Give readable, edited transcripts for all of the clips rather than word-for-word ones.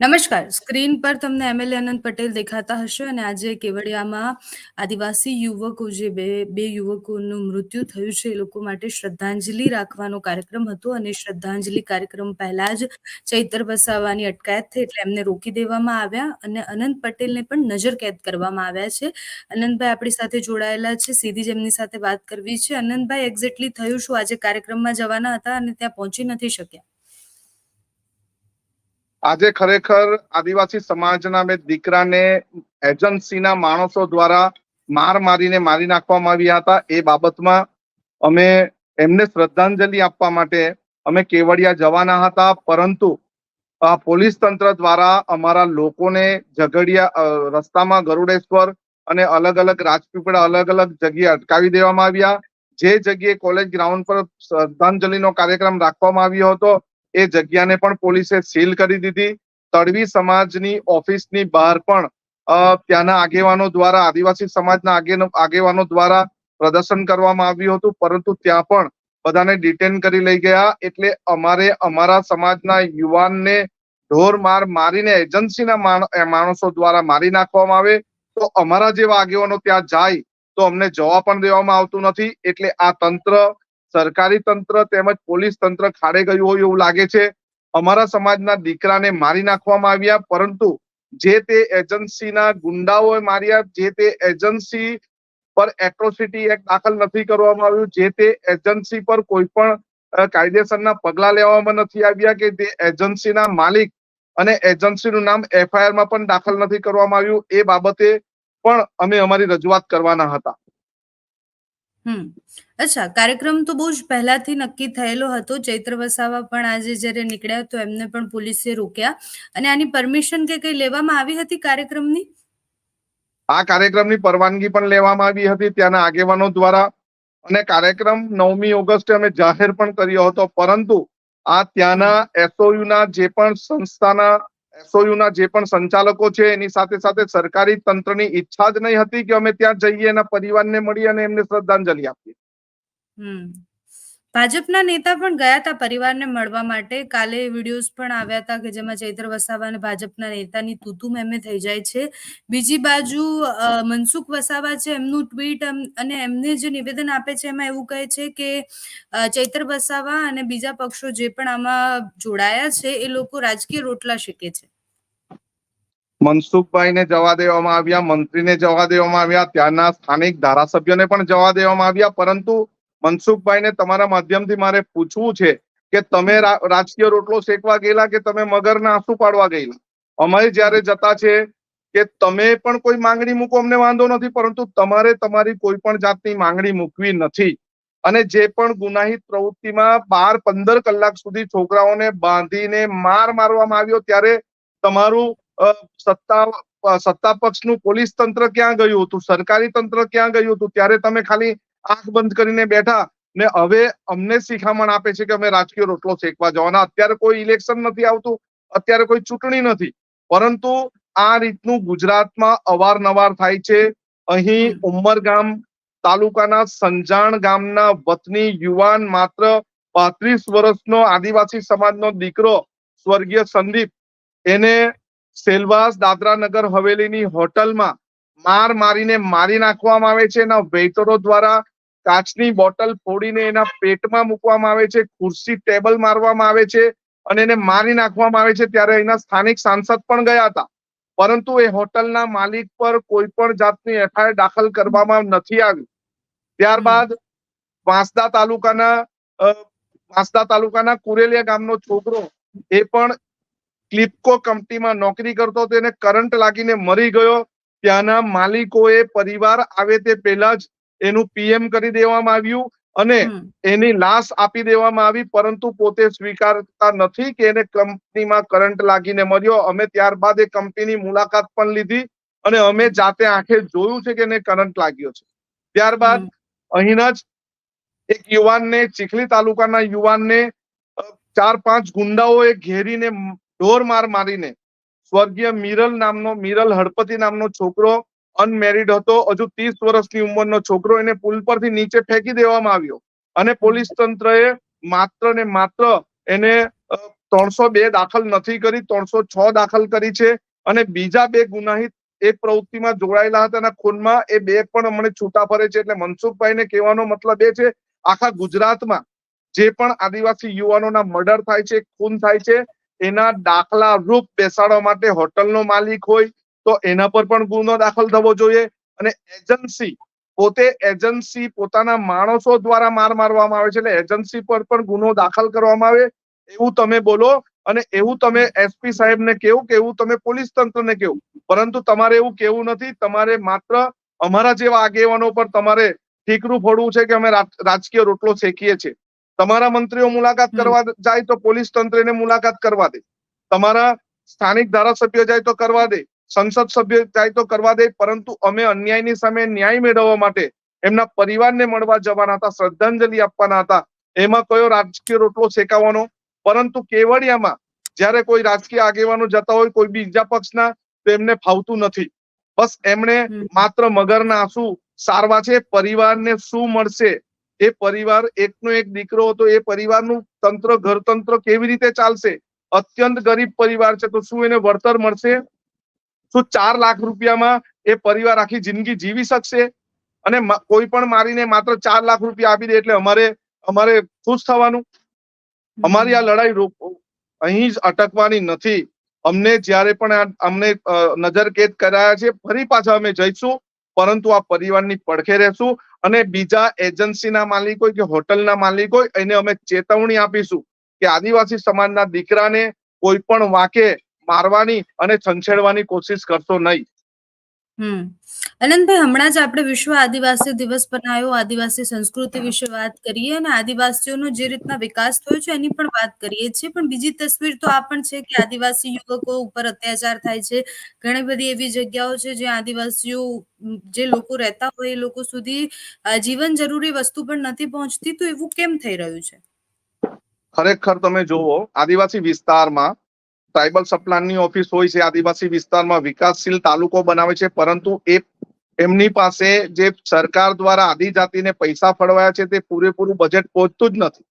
નમસ્કાર. સ્ક્રીન પર તમને એમએલએ અનંત પટેલ દેખાતા હશે અને આજે કેવડિયામાં આદિવાસી યુવકો જે બે યુવકોનું મૃત્યુ થયું છે, એ લોકો માટે શ્રદ્ધાંજલિ રાખવાનો કાર્યક્રમ હતો અને શ્રદ્ધાંજલિ કાર્યક્રમ પહેલા જ ચૈતર વસાવાની અટકાયત થઈ એટલે એમને રોકી દેવામાં આવ્યા અને અનંત પટેલને પણ નજરકેદ કરવામાં આવ્યા છે. અનંતભાઈ આપણી સાથે જોડાયેલા છે. સીધી જ એમની સાથે વાત કરવી છે. અનંતભાઈ, એક્ઝેક્ટલી થયું શું? આજે કાર્યક્રમમાં જવાના હતા અને ત્યાં પહોંચી નથી શક્યા. આજે ખરેખર આદિવાસી સમાજના બે દીકરાને એજન્સીના માણસો દ્વારા મારીને મારી નાખવામાં આવ્યા હતા. એ બાબતમાં અમે એમને શ્રદ્ધાંજલિ આપવા માટે અમે કેવડિયા જવાના હતા, પરંતુ પોલીસ તંત્ર દ્વારા અમારા લોકોને ઝઘડિયા રસ્તામાં ગરુડેશ્વર અને અલગ અલગ રાજપીપળા અલગ અલગ જગ્યાએ અટકાવી દેવામાં આવ્યા. જે જગ્યાએ કોલેજ ગ્રાઉન્ડ પર શ્રદ્ધાંજલિનો કાર્યક્રમ રાખવામાં આવ્યો હતો એ જગ્યાને પણ પોલીસે સીલ કરી દીધી. તડવી સમાજની ઓફિસની બહાર પણ ત્યાંના આગેવાનો દ્વારા આદિવાસી સમાજના આગેવાનો દ્વારા પ્રદર્શન કરવામાં આવ્યું હતું, પરંતુ ત્યાં પણ બધાને ડિટેન કરી લઈ ગયા. એટલે અમારે અમારા સમાજના યુવાનને ઢોર મારીને એજન્સીના માણસો દ્વારા મારી નાખવામાં આવે તો અમારા જેવા આગેવાનો ત્યાં જાય તો અમને જવા પણ દેવામાં આવતું નથી. એટલે આ તંત્ર, સરકારી તંત્ર તેમજ પોલીસ તંત્ર ખાડે ગયું હોય એવું લાગે છે. અમારા સમાજના દીકરાને મારી નાખવામાં આવ્યા, પરંતુ જે તે એજન્સીના ગુંડાઓએ માર્યા, જે તે એજન્સી પર એટ્રોસિટી એક્ટ દાખલ નથી કરવામાં આવ્યું, જે તે એજન્સી પર કોઈ પણ કાયદેસરના પગલા લેવામાં નથી આવ્યા, કે તે એજન્સીના માલિક અને એજન્સીનું નામ એફઆઈઆરમાં પણ દાખલ નથી કરવામાં આવ્યું. એ બાબતે પણ અમે અમારી રજૂઆત કરવાના હતા. અચ્છા, કાર્યક્રમ તો બહુ જ પહેલાથી નક્કી થયેલો હતો. ચૈત્ર વસાવા પણ આજે જ્યારે નીકળ્યા તો એમને પણ પોલીસે રોક્યા અને આની પરમિશન કે કઈ લેવામાં આવી હતી કાર્યક્રમની? આ કાર્યક્રમની પરવાનગી પણ લેવામાં આવી હતી ત્યાંના આગેવાનો દ્વારા, અને કાર્યક્રમ 9મી ઓગસ્ટે અમે જાહેર પણ કર્યો હતો, પરંતુ આ ત્યાંના એસઓયુના જે પણ સંસ્થાના એસઓયુના જે પણ સંચાલકો છે એની સાથે સાથે સરકારી તંત્રની ઈચ્છા જ નહીં હતી કે અમે ત્યાં જઈએ એના પરિવારને મળી અને એમને શ્રદ્ધાંજલિ આપીએ. ભાજપના નેતા પણ ગયા હતા પરિવારને મળવા માટે. કાલે વિડીયોઝ પણ આવ્યા હતા કે જેમાં ચૈત્ર વસાવા અને ભાજપના નેતાની તૂતુ મેમે થઈ જાય છે. બીજી બાજુ મનસુખ વસાવા છે, એમનું ટ્વીટ અને એમને જે નિવેદન આપે છે એમાં એવું કહે છે કે ચૈત્ર વસાવા અને બીજા પક્ષો જે પણ આમાં જોડાયા છે એ લોકો રાજકીય રોટલા શેકે છે. મનસુખભાઈને જવા દેવામાં આવ્યા, મંત્રીને જવા દેવામાં આવ્યા, ત્યાંના સ્થાનિક ધારાસભ્યોને પણ જવા દેવામાં આવ્યા, પરંતુ મનસુખભાઈને તમારા માધ્યમથી મારે પૂછવું છે કે તમે રાજકીય રોટલો શેકવા ગયેલા કે તમે મગરના આંસુ પાડવા ગયેલા? અમે જયારે જતા છે કે તમે પણ કોઈ માંગણી મૂકો, અમને વાંધો નથી, પરંતુ તમારે તમારી કોઈ પણ જાતની માંગણી મૂકવી નથી. અને જે પણ ગુનાહિત પ્રવૃત્તિમાં 12-15 કલાક સુધી છોકરાઓને બાંધીને મારવામાં આવ્યો, ત્યારે તમારું સત્તા પક્ષનું પોલીસ તંત્ર ક્યાં ગયું હતું? સરકારી તંત્ર ક્યાં ગયું હતું? ત્યારે તમે ખાલી આંખ બંધ કરીને બેઠા ને હવે અમને શિખામણ આપે છે કે અમે રાજકીય રોટલો શેકવા જવાના. અત્યારે કોઈ ઇલેક્શન નથી આવતું, અત્યારે કોઈ ચૂંટણી નથી, પરંતુ આ રીતનું ગુજરાતમાં અવારનવાર થાય છે. અહીં ઉમરગામ તાલુકાના સંજાણ ગામના વતની યુવાન, માત્ર 35 વર્ષનો આદિવાસી સમાજનો દીકરો સ્વર્ગીય સંદીપ, એને સેલવાસ દાદરા નગર હવેલીની હોટલમાં મારીને મારી નાખવામાં આવે છે. એના વેઇટરો દ્વારા કાચની બોટલ ફોડીને એના પેટમાં મૂકવામાં આવે છે, ખુરશી ટેબલ મારવામાં આવે છે અને એને મારી નાખવામાં આવે છે. ત્યારે એના સ્થાનિક સાંસદ પણ ગયા હતા, પરંતુ એ હોટલના માલિક પર કોઈ પણ જાતની એફઆઈઆર દાખલ કરવામાં નથી આવી. ત્યારબાદ વાંસદા તાલુકાના કુરેલિયા ગામનો છોકરો, એ પણ ક્લિપકો કંપનીમાં નોકરી કરતો હતો, એને કરંટ લાગીને મરી ગયો. ત્યાંના માલિકોએ પરિવાર આવે તે પહેલા જ એનું પીએમ કરી દેવામાં આવ્યું અને એની લાશ આપી દેવામાં આવી, પરંતુ પોતે સ્વીકારતા નથી કે એને કંપનીમાં કરંટ લાગીને મર્યો. અમે ત્યારબાદ એ કંપનીની મુલાકાત પણ લીધી અને અમે જાતે આંખે જોયું છે કે એને કરંટ લાગ્યો છે. ત્યારબાદ અહીંના જ એક યુવાનને, ચીખલી તાલુકાના યુવાનને 4-5 ગુંડાઓએ ઘેરીને ઢોર મારીને સ્વર્ગીય મિરલ હળપતિ નામનો છોકરો અનમેરિડ હતો, હજુ 30 વર્ષની ઉંમરનો છોકરો, એને પુલ પરથી નીચે ફેંકી દેવામાં આવ્યો અને પોલીસ તંત્રએ માત્ર ને માત્ર એને 302 દાખલ નથી કરી, 306 દાખલ કરી છે અને બીજા 2 ગુનાહિત એ પ્રવૃત્તિમાં જોડાયેલા હતા એના ખૂનમાં એ 2 પણ હમણાં છૂટા ફરે છે. એટલે મનસુખભાઈને કહેવાનો મતલબ એ છે, આખા ગુજરાતમાં જે પણ આદિવાસી યુવાનોના મર્ડર થાય છે, ખૂન થાય છે, એના દાખલા રૂપ બેસાડવા માટે હોટલનો માલિક હોય તો એના પર પણ ગુનો દાખલ થવો જોઈએ. અને એજન્સી પોતાના માણસો દ્વારા માર મારવામાં આવે છે, એટલે એજન્સી પર પણ ગુનો દાખલ કરવામાં આવે એવું તમે બોલો અને એવું તમે એસપી સાહેબને કેવું કે એવું તમે પોલીસ તંત્રને કેવું, પરંતુ તમારે એવું કેવું નથી. તમારે માત્ર અમારા જેવા આગેવાનો પર તમારે ઠીકરું ફોડવું છે કે અમે રાજકીય રોટલો શેકીએ છીએ. તમારા મંત્રીઓ મુલાકાત કરવા જાય તો પોલીસ તંત્રને મુલાકાત કરવા દે, તમારા સ્થાનિક ધારાસભ્ય જાય તો કરવા દે, સંસદ સભ્ય જાય તો કરવા દે, પરંતુ અમે અન્યાયની સામે ન્યાય મેળવવા માટે એમના પરિવારને મળવા જવાના હતા, શ્રદ્ધાંજલિ આપવાના હતા. એમાં કયો રાજકીય રોટલો શેકાવાનો? પરંતુ કેવડિયામાં જ્યારે કોઈ રાજકીય આગેવાનો જતા હોય કોઈ બીજા પક્ષના, તો એમને ફાવતું નથી. બસ એમણે માત્ર મગરના આંસુ સારવા છે. પરિવારને શું મળશે? એ પરિવાર એકનો એક દીકરો હતો, એ પરિવારનું તંત્ર ઘરતંત્ર કેવી રીતે ચાલશે? અત્યંત ગરીબ પરિવાર છે તો શું એને વળતર મળશે? શું 4 લાખ રૂપિયામાં એ પરિવાર આખી જિંદગી જીવી શકશે? અને કોઈ પણ મારીને માત્ર 4 લાખ રૂપિયા આપી દે એટલે અમારે ખુશ થવાનું? અમારી આ લડાઈ અહીં જ અટકવાની નથી. અમને જ્યારે પણ અમને નજરકેદ કરાયા છે, ફરી પાછા અમે જઈશું, પરંતુ આ પરિવારની પડખે રહેશું અને બીજા એજન્સીના માલિક હોય કે હોટલના માલિક હોય એને અમે ચેતવણી આપીશું કે આદિવાસી સમાજના દીકરાને કોઈ પણ વાંકે મારવાની અને છંછેડવાની કોશિશ કરશો નહીં. અનંતભાઈ, હમણાં જ આપણે વિશ્વ આદિવાસી દિવસ મનાયો, આદિવાસી સંસ્કૃતિ વિશે વાત કરીએ અને આદિવાસીઓનો જે રીતના વિકાસ થયો છે એની પણ વાત કરીએ છીએ. પણ બીજી તસવીર તો આ પણ છે કે આદિવાસી યુવકો ઉપર અત્યાચાર થાય છે. ઘણી બધી એવી જગ્યાઓ છે જ્યાં આદિવાસીઓ જે લોકો રહેતા હોય એ લોકો સુધી જીવન જરૂરી વસ્તુ પણ નથી પહોંચતી. તો એવું કેમ થઈ રહ્યું છે? ખરેખર તમે જુઓ, આદિવાસી વિસ્તારમાં ટ્રાઇબલ સપ્લાનની ઓફિસ હોય છે, આદિવાસી વિસ્તારમાં વિકાસશીલ તાલુકો બનાવે છે, પરંતુ એમની પાસે જે સરકાર દ્વારા આદિજાતિને પૈસા ફળવાયા છે તે પૂરેપૂરું બજેટ પહોંચતું જ નથી.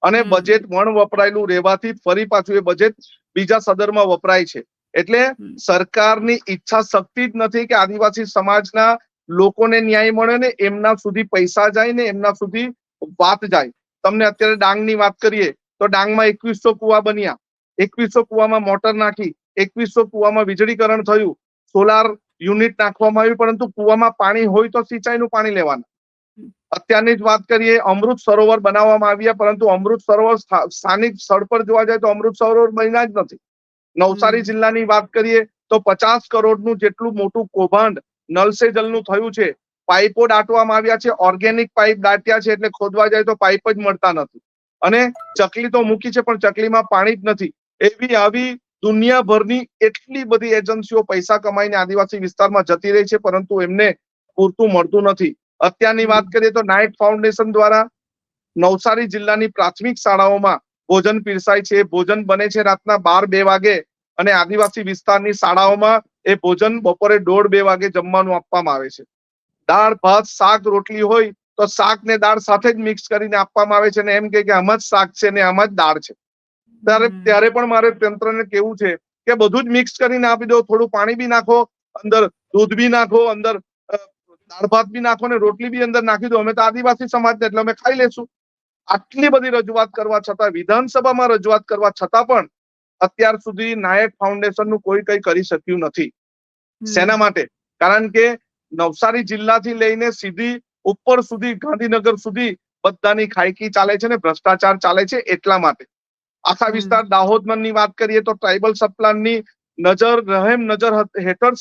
અને બજેટ વપરાયેલું રહેવાથી ફરી પાછું એ બજેટ બીજા સદરમાં વપરાય છે. એટલે સરકારની ઈચ્છા શક્તિ જ નથી કે આદિવાસી સમાજના લોકોને ન્યાય મળે ને એમના સુધી પૈસા જાય ને એમના સુધી વાત જાય. તમને અત્યારે ડાંગની વાત કરીએ તો ડાંગમાં 2100 કુવા બન્યા, 2100 કુવામાં મોટર નાખી, 2100 કુવામાં વીજળીકરણ થયું, સોલાર યુનિટ નાખવામાં આવ્યું, પરંતુ કુવામાં પાણી હોય તો સિંચાઈનું પાણી લેવાનું. અત્યારની જ વાત કરીએ, અમૃત સરોવર બનાવવામાં આવ્યા, પરંતુ અમૃત સરોવર સ્થાનિક સ્થળ પર જોવા જાય તો અમૃત સરોવર બન્યા જ નથી. નવસારી જિલ્લાની વાત કરીએ તો 50 કરોડનું જેટલું મોટું કૌભાંડ નલ સે જલનું થયું છે. પાઇપો દાટવામાં આવ્યા છે, ઓર્ગેનિક પાઇપ દાટ્યા છે, એટલે ખોદવા જાય તો પાઇપ જ મળતા નથી. અને ચકલી તો મૂકી છે પણ ચકલીમાં પાણી જ નથી. એવી આવી દુનિયાભરની એટલી બધી એજન્સીઓ પૈસા કમાઈને આદિવાસી વિસ્તારમાં જતી રહી છે, પરંતુ એમને પૂરતું મળતું નથી. અત્યારની વાત કરીએ તો નાયક ફાઉન્ડેશન દ્વારા નવસારી જિલ્લાની પ્રાથમિક શાળાઓમાં ભોજન પીરસાય છે. ભોજન બને છે રાતના 12-2 વાગે અને આદિવાસી વિસ્તારની શાળાઓમાં એ ભોજન બપોરે 1:30-2 વાગે જમવાનું આપવામાં આવે છે. દાળ ભાત શાક રોટલી હોય તો શાક ને દાળ સાથે જ મિક્સ કરીને આપવામાં આવે છે અને એમ કે આમાં જ શાક છે ને આમાં જ દાળ છે. ત્યારે પણ મારે તંત્રને કેવું છે કે બધું જ મિક્સ કરીને આપી દો, થોડું પાણી બી નાખો, અંદર દૂધ બી નાખો, અંદર દાળ ભાત બી નાખો ને રોટલી બી અંદર નાખી દો, અમે તો આદિવાસી સમાજ એટલે અમે ખાઈ લેશું. આટલી બધી રજૂઆત કરવા છતાં, વિધાનસભામાં રજૂઆત કરવા છતાં પણ અત્યાર સુધી નાયક ફાઉન્ડેશનનું કોઈ કઈ કરી શક્યું નથી. શેના માટે? કારણ કે નવસારી જિલ્લાથી લઈને સીધી ઉપર સુધી ગાંધીનગર સુધી બધાની ખાયકી ચાલે છે ને ભ્રષ્ટાચાર ચાલે છે. એટલા માટે આખા વિસ્તાર દાહોદની વાત કરીએ તો ટ્રાઇબલ સપ્લાનની રહેમ નજર હેઠળ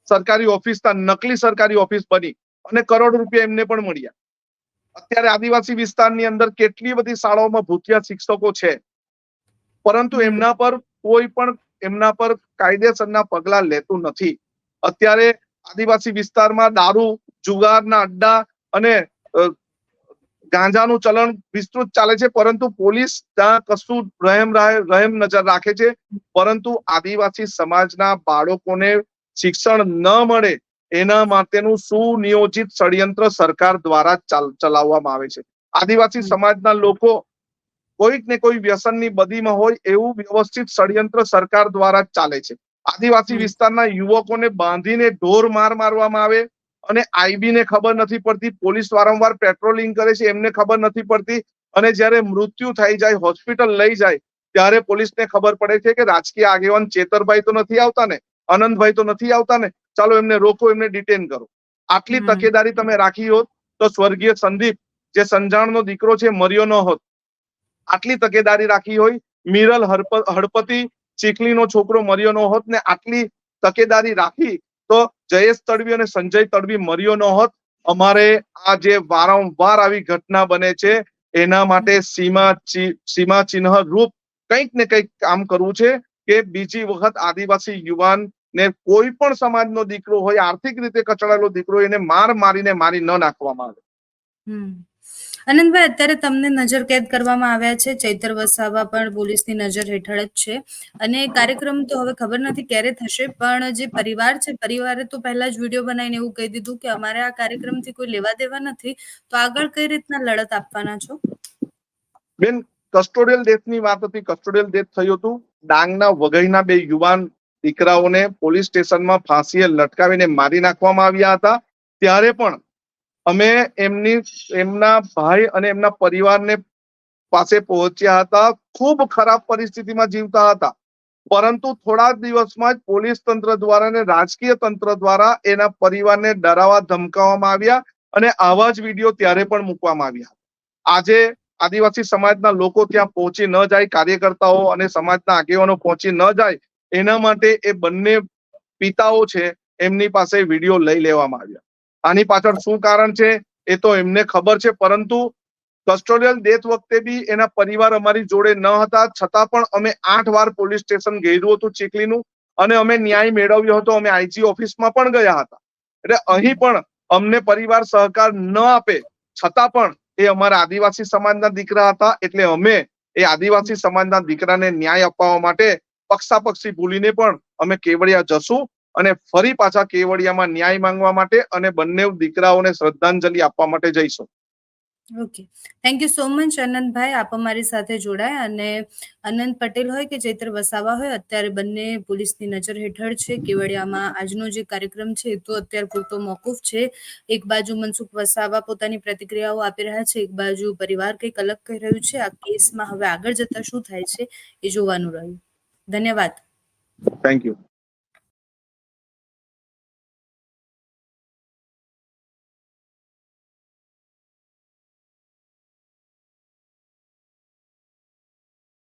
સરકારી ઓફિસ, નકલી સરકારી ઓફિસ બની અને કરોડ રૂપિયા એમને પણ મળ્યા. અત્યારે આદિવાસી વિસ્તારની અંદર કેટલી બધી શાળાઓમાં ભૂતિયા શિક્ષકો છે, પરંતુ એમના પર કાયદેસરના પગલા લેતું નથી. અત્યારે આદિવાસી વિસ્તારમાં દારૂ, જુગારના અડ્ડા અને ગાંજાનું ચલણ વિસ્તૃત ચાલે છે, પરંતુ પોલીસ ત્યાં કશું રહેમ નજર રાખે છે. પરંતુ આદિવાસી સમાજના બાળકોને શિક્ષણ ન મળે એના માટેનું સુનિયોજિત ષડયંત્ર સરકાર દ્વારા ચલાવવામાં આવે છે. આદિવાસી સમાજના લોકો કોઈક ને કોઈ વ્યસનની બદીમાં હોય એવું વ્યવસ્થિત ષડયંત્ર સરકાર દ્વારા જ ચાલે છે. આદિવાસી વિસ્તારના યુવકોને બાંધીને ઢોર માર મારવામાં આવે અને આઈબી ને ખબર નથી પડતી, પોલીસ વારંવાર પેટ્રોલિંગ કરે છે એમને ખબર નથી પડતી, અને જ્યારે મૃત્યુ થઈ જાય, હોસ્પિટલ લઈ જાય, ત્યારે પોલીસને ખબર પડે છે કે રાજકીય આગેવાન ચેતરભાઈ તો નથી આવતા ને, આનંદભાઈ તો નથી આવતા ને, ચાલો એમને રોકો, એમને ડિટેન કરો. આટલી તકેદારી તમે રાખી હોત તો સ્વર્ગીય સંદીપ જે સંજાણનો દીકરો છે મર્યો ન હોત. આટલી તકેદારી રાખી હોય, મિરલ હળપતિ ચીખલીનો છોકરો મર્યો ન હોત ને આટલી તકેદારી રાખી તો જયેશ તડવી અને સંજય તડવી મર્યો ન હોત. અમારે આ જે વારંવાર આવી ઘટના બને છે એના માટે સીમા ચિહ્ન રૂપ કંઈક ને કંઈક કામ કરવું છે કે બીજી વખત આદિવાસી યુવાન ને કોઈ પણ સમાજનો દીકરો હોય, આર્થિક રીતે કચડાયેલો દીકરો, એને મારીને મારી ન નાખવામાં આવે. આનંદભાઈ, અત્યારે તમને નજર કેદ કરવામાં આવ્યા છે. ચૈતર વસાવા પણ પોલીસની નજર હેઠળ જ છે અને કાર્યક્રમ તો હવે ખબર નથી ક્યારે થશે, પણ જે પરિવાર છે, પરિવારે તો પહેલા જ વિડીયો બનાવીને એવું કહી દીધું કે અમારે આ કાર્યક્રમથી કોઈ લેવા દેવા નથી, તો આગળ કઈ રીતના લડત આપવાના છો? બેન, કસ્ટોડિયલ ડેથની વાત હતી. કસ્ટોડિયલ ડેથ થયું હતું. ડાંગના વઘઈના 2 યુવાન દીકરાઓને પોલીસ સ્ટેશનમાં ફાંસીએ લટકાવીને મારી નાખવામાં આવ્યા હતા. ત્યારે પણ અમે એમના ભાઈ અને એમના પરિવારને પાસે પહોંચ્યા હતા. ખૂબ ખરાબ પરિસ્થિતિમાં જીવતા હતા, પરંતુ થોડા દિવસમાં જ પોલીસ તંત્ર દ્વારા અને રાજકીય તંત્ર દ્વારા એના પરિવારને ડરાવવા ધમકાવવામાં આવ્યા અને આવા જ વિડીયો ત્યારે પણ મૂકવામાં આવ્યા. આજે આદિવાસી સમાજના લોકો ત્યાં પહોંચી ન જાય, કાર્યકર્તાઓ અને સમાજના આગેવાનો પહોંચી ન જાય, એના માટે એ બંને પિતાઓ છે એમની પાસે વિડીયો લઈ લેવામાં આવ્યા. આની પાછળ શું કારણ છે એ તો એમને ખબર છે, પરંતુ કસ્ટોડિયલ ડેથ વખતે બી એના પરિવાર અમારી જોડે ન હતા, છતાં પણ અમે 8 વાર પોલીસ સ્ટેશન ગયેલું હતું ચીખલીનું, અને અમે ન્યાય મેળવ્યો હતો. અમે આઈજી ઓફિસમાં પણ ગયા હતા. એટલે અહીં પણ અમને પરિવાર સહકાર ન આપે છતાં પણ એ અમારા આદિવાસી સમાજના દીકરા હતા, એટલે અમે એ આદિવાસી સમાજના દીકરાને ન્યાય અપાવવા માટે પક્ષાપક્ષી ભૂલીને પણ અમે કેવડિયા જશું અને ફરી પાછા કેવડિયામાં ન્યાય માંગવા માટે અને બંને દીકરાઓને શ્રદ્ધાંજલિ આપવા માટે જઈશું. Okay, thank you so much આનંદભાઈ, આપ અમારી સાથે જોડાયા. અને આનંદ પટેલ હોય કે ચૈતર વસાવા હોય, અત્યારે બંને પોલીસની નજર હેઠળ છે. કેવડિયામાં આજનો જે કાર્યક્રમ છે એ તો અત્યારે પૂરતો મોકૂફ છે. એક બાજુ મનસુખ વસાવા પોતાની પ્રતિક્રિયાઓ આપી રહ્યા છે, એક બાજુ પરિવાર કંઈક અલગ કહી રહ્યું છે. આ કેસમાં હવે આગળ જતા શું થાય છે એ જોવાનું રહ્યું. ધન્યવાદ. Thank you.